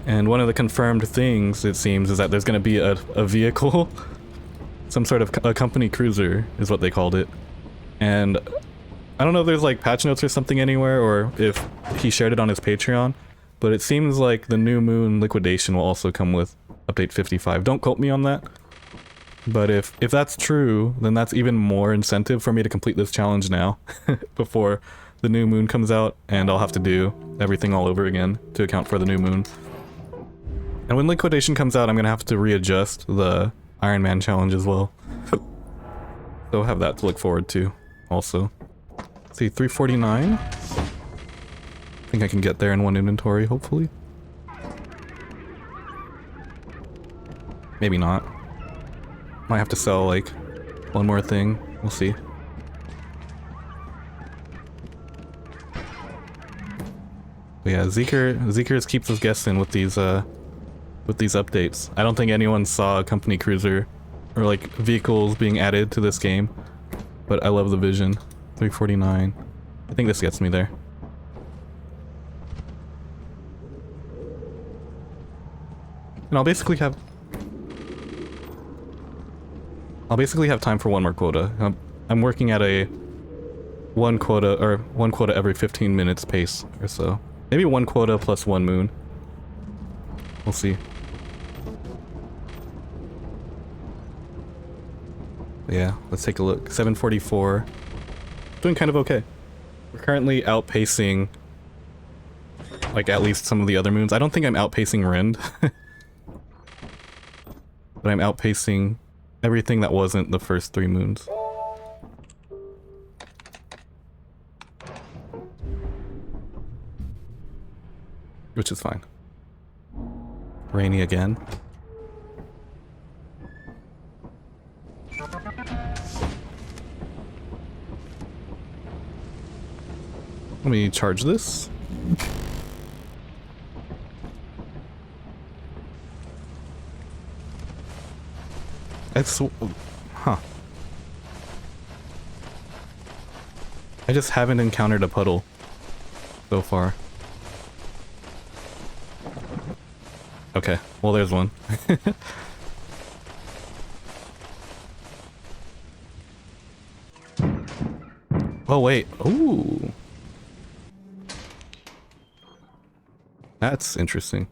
and one of the confirmed things, it seems, is that there's going to be a vehicle, some sort of a company cruiser is what they called it. And I don't know if there's like patch notes or something anywhere, or if he shared it on his Patreon, but it seems like the New Moon liquidation will also come with update 55. Don't quote me on that. But if that's true, then that's even more incentive for me to complete this challenge now before the New Moon comes out, and I'll have to do everything all over again to account for the New Moon. And when liquidation comes out, I'm gonna have to readjust the Iron Man challenge as well. So I'll have that to look forward to also. Let's see, 349. I think I can get there in one inventory, hopefully. Maybe not. Might have to sell, like, one more thing. We'll see. But yeah, Zeekers keeps us guessing with these updates. I don't think anyone saw a company cruiser or, like, vehicles being added to this game. But I love the vision. 349. I think this gets me there. And I'll basically have time for one more quota. I'm working at a one quota every 15 minutes pace or so. Maybe one quota plus one moon. We'll see. But yeah, let's take a look. 744. Doing kind of okay. We're currently outpacing, like, at least some of the other moons. I don't think I'm outpacing Rend. But I'm outpacing everything that wasn't the first 3 moons. Which is fine. Rainy again. Let me charge this. Huh. I just haven't encountered a puddle so far. Okay, well there's one. Oh wait, ooh. That's interesting.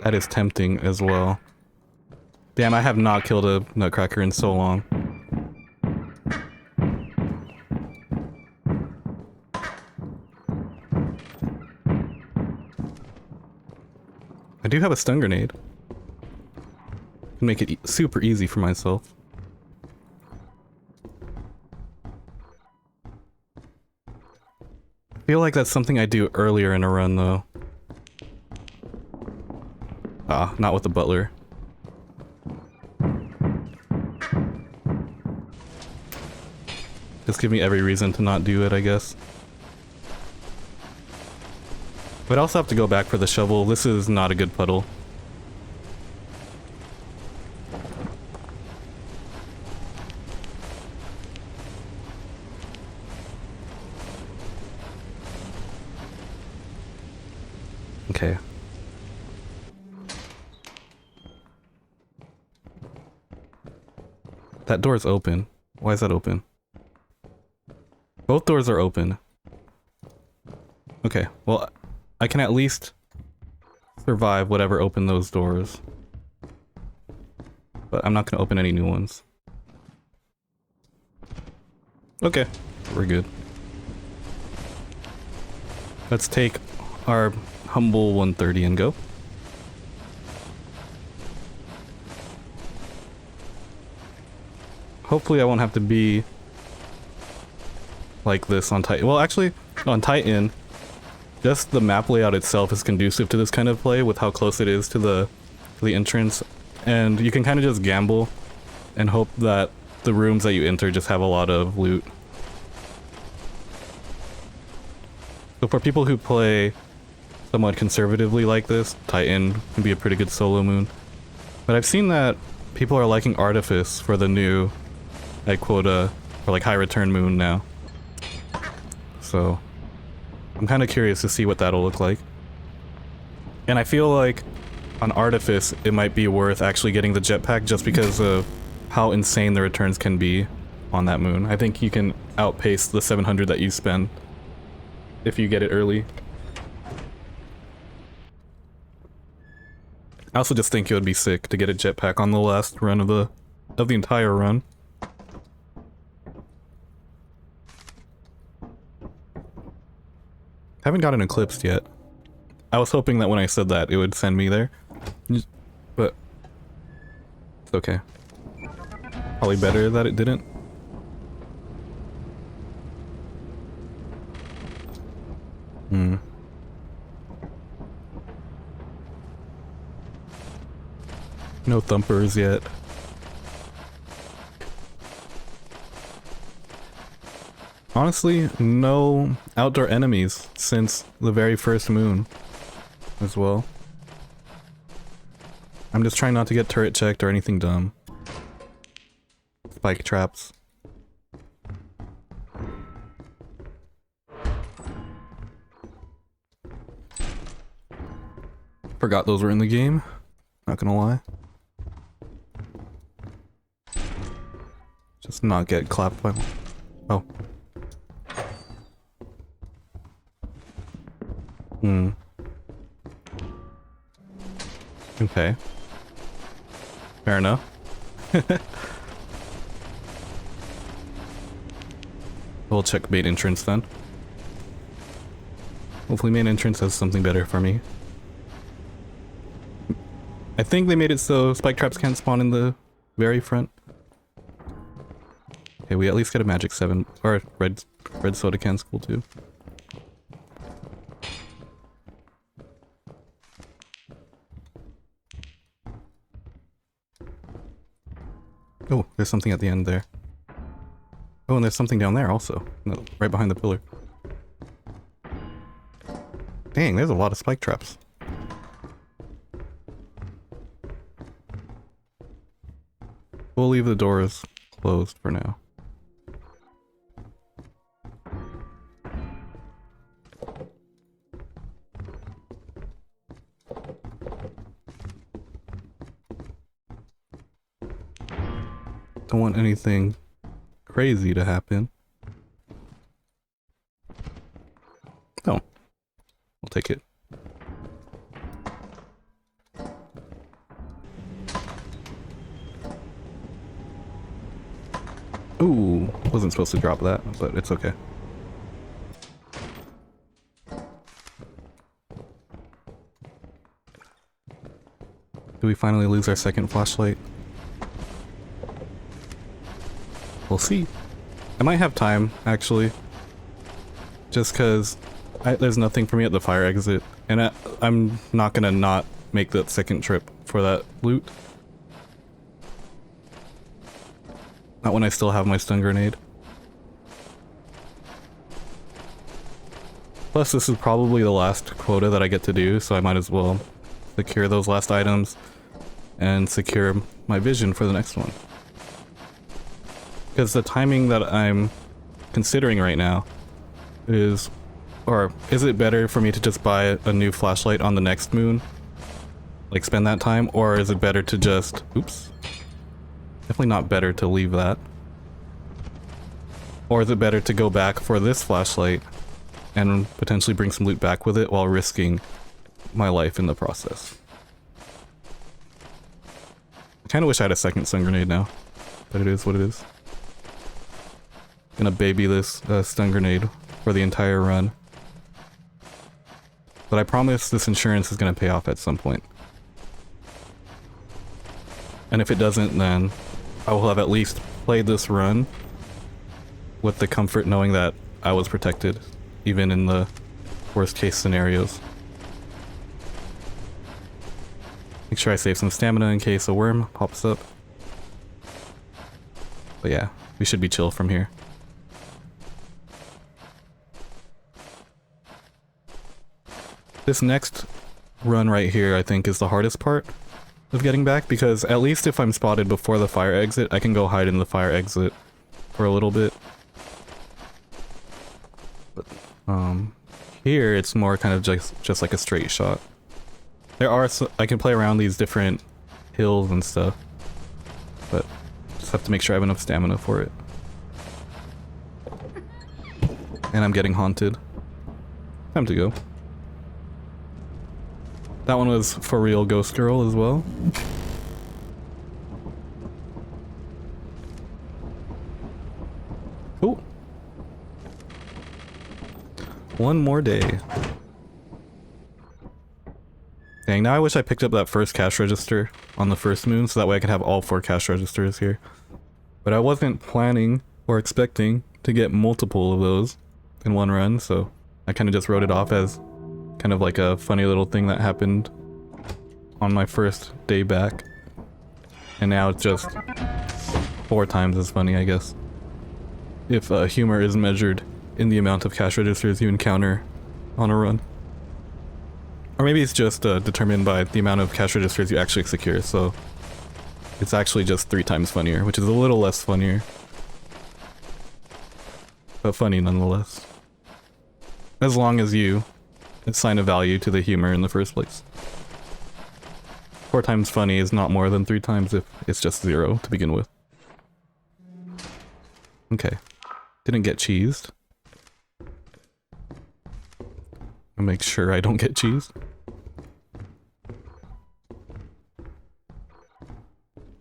That is tempting as well. Damn, I have not killed a nutcracker in so long. I do have a stun grenade. Can make it super easy for myself. I feel like that's something I do earlier in a run though. Ah, not with the butler. Just give me every reason to not do it, I guess. But I also have to go back for the shovel. This is not a good puddle. Okay. That door's open. Why is that open? Both doors are open. Okay, well, I can at least survive whatever opened those doors. But I'm not gonna open any new ones. Okay, we're good. Let's take our humble 130 and go. hopefully I won't have to be like this on Titan. Well, actually, on Titan, just the map layout itself is conducive to this kind of play with how close it is to the entrance, and you can kind of just gamble and hope that the rooms that you enter just have a lot of loot. So for people who play somewhat conservatively like this, Titan can be a pretty good solo moon. But I've seen that people are liking Artifice for the new like quota or like high return moon now. So I'm kind of curious to see what that'll look like. And I feel like on Artifice it might be worth actually getting the jetpack just because of how insane the returns can be on that moon. I think you can outpace the 700 that you spend if you get it early. I also just think it would be sick to get a jetpack on the last run of the entire run. Haven't gotten eclipsed yet. I was hoping that when I said that it would send me there, but it's okay. Probably better that it didn't. No thumpers yet. Honestly, no outdoor enemies since the very first moon as well. I'm just trying not to get turret checked or anything dumb. Spike traps. Forgot those were in the game, not gonna lie. Just not get clapped by... Oh. Okay. Fair enough. We'll check main entrance then. Hopefully main entrance has something better for me. I think they made it so spike traps can't spawn in the very front. Okay, we at least get a magic 7, or red soda can's cool too. Oh, there's something at the end there. Oh, and there's something down there also. No, right behind the pillar. Dang, there's a lot of spike traps. We'll leave the doors closed for now. Don't want anything crazy to happen. Oh, we'll take it. Ooh, wasn't supposed to drop that, but it's okay. Do we finally lose our second flashlight? We'll see. I might have time, actually. Just because there's nothing for me at the fire exit. And I'm not gonna not make that second trip for that loot. Not when I still have my stun grenade. Plus, this is probably the last quota that I get to do, so I might as well secure those last items and secure my vision for the next one. Because the timing that I'm considering right now is... Or is it better for me to just buy a new flashlight on the next moon? Like spend that time? Or is it better to just... Oops. Definitely not better to leave that. Or is it better to go back for this flashlight and potentially bring some loot back with it while risking my life in the process? I kinda wish I had a second stun grenade now. But it is what it is. Gonna baby this stun grenade for the entire run. But I promise this insurance is gonna pay off at some point. And if it doesn't, then I will have at least play this run with the comfort knowing that I was protected, even in the worst case scenarios. Make sure I save some stamina in case a worm pops up. But yeah, we should be chill from here. This next run right here, I think, is the hardest part of getting back, because at least if I'm spotted before the fire exit, I can go hide in the fire exit for a little bit. But, here it's more kind of just like a straight shot. There are I can play around these different hills and stuff, but just have to make sure I have enough stamina for it. And I'm getting haunted. Time to go. That one was for real Ghost Girl as well. Cool. One more day. Dang, now I wish I picked up that first cash register on the first moon so that way I could have all 4 cash registers here. But I wasn't planning or expecting to get multiple of those in one run, so I kind of just wrote it off as kind of like a funny little thing that happened on my first day back. And now it's just 4 times as funny, I guess. If humor is measured in the amount of cash registers you encounter on a run. Or maybe it's just determined by the amount of cash registers you actually secure, so it's actually just 3 times funnier, which is a little less funnier. But funny nonetheless. As long as you assign a value to the humor in the first place. 4 times funny is not more than 3 times if it's just 0 to begin with. Okay. Didn't get cheesed. I'll make sure I don't get cheesed.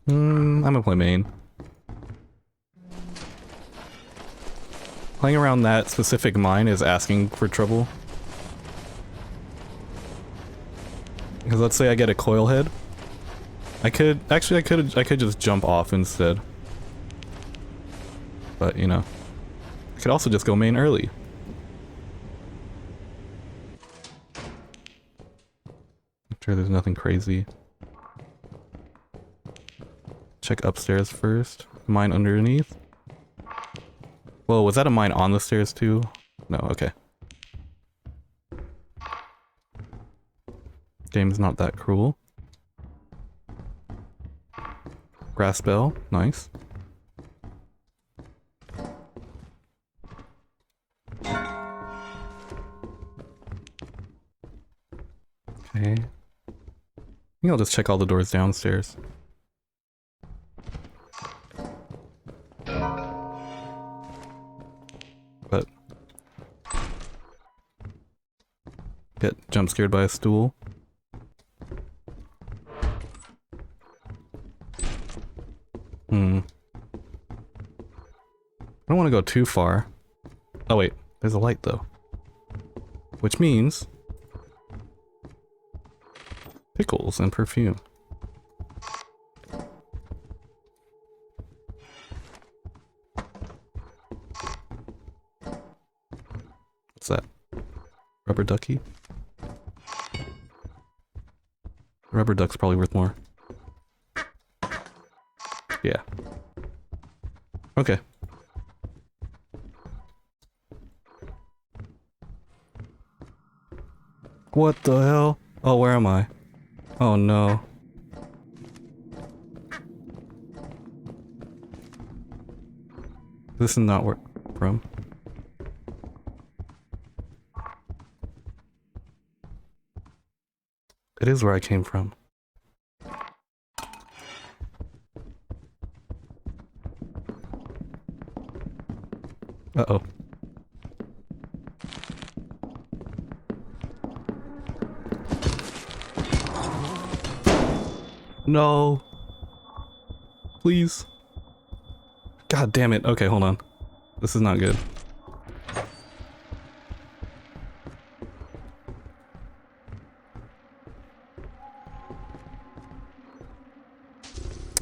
I'm gonna play main. Playing around that specific mine is asking for trouble. Because let's say I get a coil head. I could just jump off instead. But, you know. I could also just go main early. Make sure there's nothing crazy. Check upstairs first. Mine underneath. Whoa, was that a mine on the stairs too? No, okay. Game's not that cruel. Grass bell, nice. Okay. I think I'll just check all the doors downstairs. But get jump scared by a stool. I don't want to go too far. Oh wait, there's a light though. Which means pickles and perfume. What's that? Rubber ducky? Rubber duck's probably worth more. Yeah. Okay. What the hell? Oh, where am I? Oh no. This is not where I'm from. It is where I came from. Uh-oh. No. Please. God damn it. Okay, hold on. This is not good.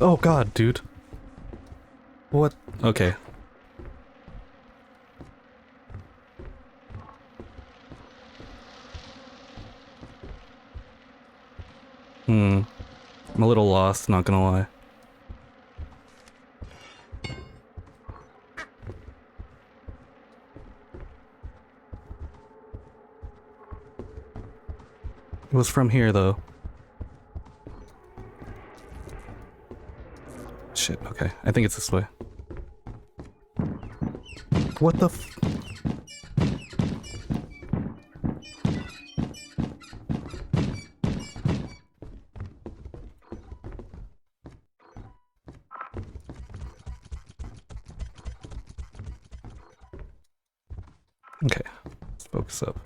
Oh god, dude. What? Okay. I'm a little lost, not gonna lie. It was from here, though. Shit, okay. I think it's this way. What the f- Okay, let's focus up.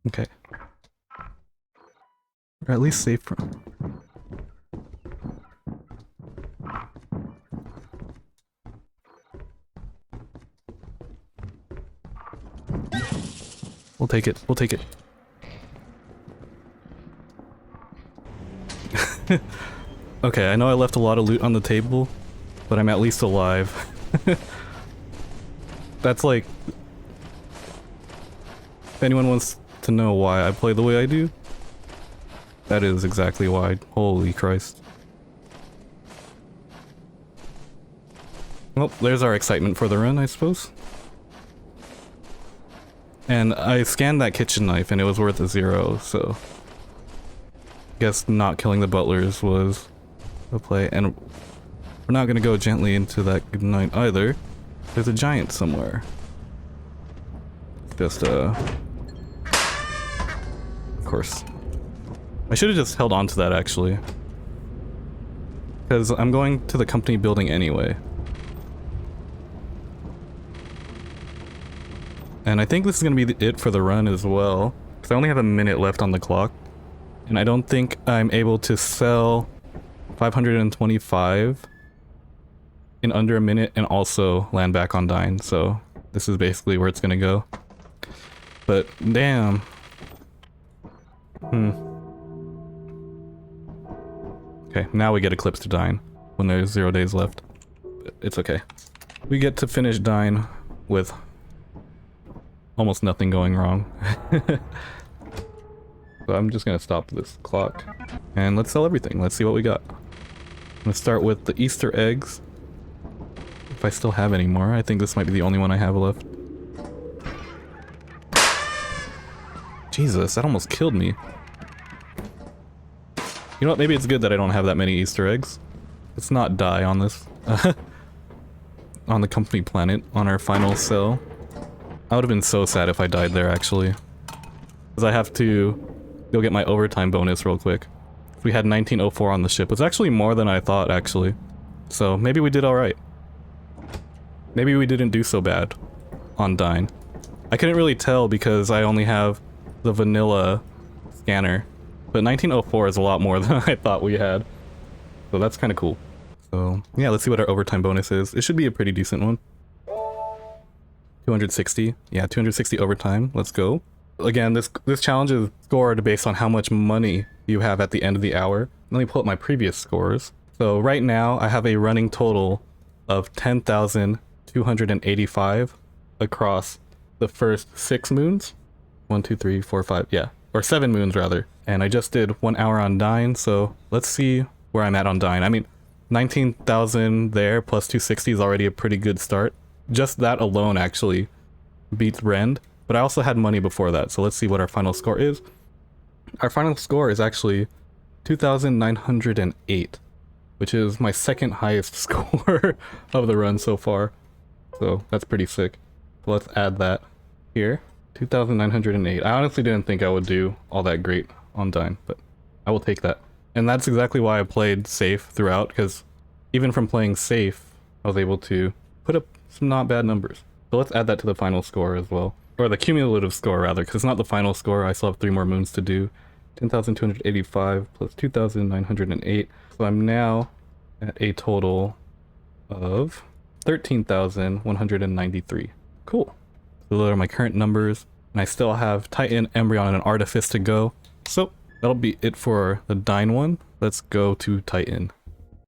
Okay. Or at least safe from. We'll take it. We'll take it. Okay, I know I left a lot of loot on the table, but I'm at least alive. That's like... If anyone wants to know why I play the way I do, that is exactly why. Holy Christ. Well, there's our excitement for the run, I suppose. And I scanned that kitchen knife and it was worth a 0, so... Guess not killing the butlers was a play, and we're not gonna go gently into that good night either. There's a giant somewhere. Just, of course. I should have just held on to that, actually. Because I'm going to the company building anyway. And I think this is gonna be it for the run as well. Because I only have a minute left on the clock. And I don't think I'm able to sell 525 in under a minute and also land back on Dine, so this is basically where it's gonna go. But damn. Okay, now we get Eclipse to Dine when there's 0 days left. It's okay. We get to finish Dine with almost nothing going wrong. So I'm just gonna stop this clock and let's sell everything. Let's see what we got. I'm gonna start with the Easter eggs. If I still have any more. I think this might be the only one I have left. Jesus, that almost killed me. You know what? Maybe it's good that I don't have that many Easter eggs. Let's not die on this. On the company planet, on our final cell. I would have been so sad if I died there, actually. Because I have to go get my overtime bonus real quick. We had 1904 on the ship. It's actually more than I thought, actually. So maybe we did alright. Maybe we didn't do so bad on Dine. I couldn't really tell because I only have the vanilla scanner. But 1904 is a lot more than I thought we had. So that's kind of cool. So yeah, let's see what our overtime bonus is. It should be a pretty decent one. 260. Yeah, 260 overtime. Let's go. Again, this challenge is scored based on how much money you have at the end of the hour. Let me pull up my previous scores. So right now, I have a running total of 10,285 across the first 6 moons. 1, 2, 3, 4, 5, yeah. Or 7 moons, rather. And I just did 1 hour on Dine, so let's see where I'm at on Dine. I mean, 19,000 there plus 260 is already a pretty good start. Just that alone actually beats Rend. But I also had money before that, so let's see what our final score is. Our final score is actually 2,908, which is my second highest score of the run so far. So that's pretty sick. So let's add that here. 2,908. I honestly didn't think I would do all that great on Dine, but I will take that. And that's exactly why I played safe throughout, because even from playing safe, I was able to put up some not bad numbers. So let's add that to the final score as well. Or the cumulative score, rather, because it's not the final score. I still have 3 more moons to do. 10,285 plus 2,908. So I'm now at a total of 13,193. Cool. So those are my current numbers. And I still have Titan, Embryon, and Artifice to go. So that'll be it for the Dine one. Let's go to Titan.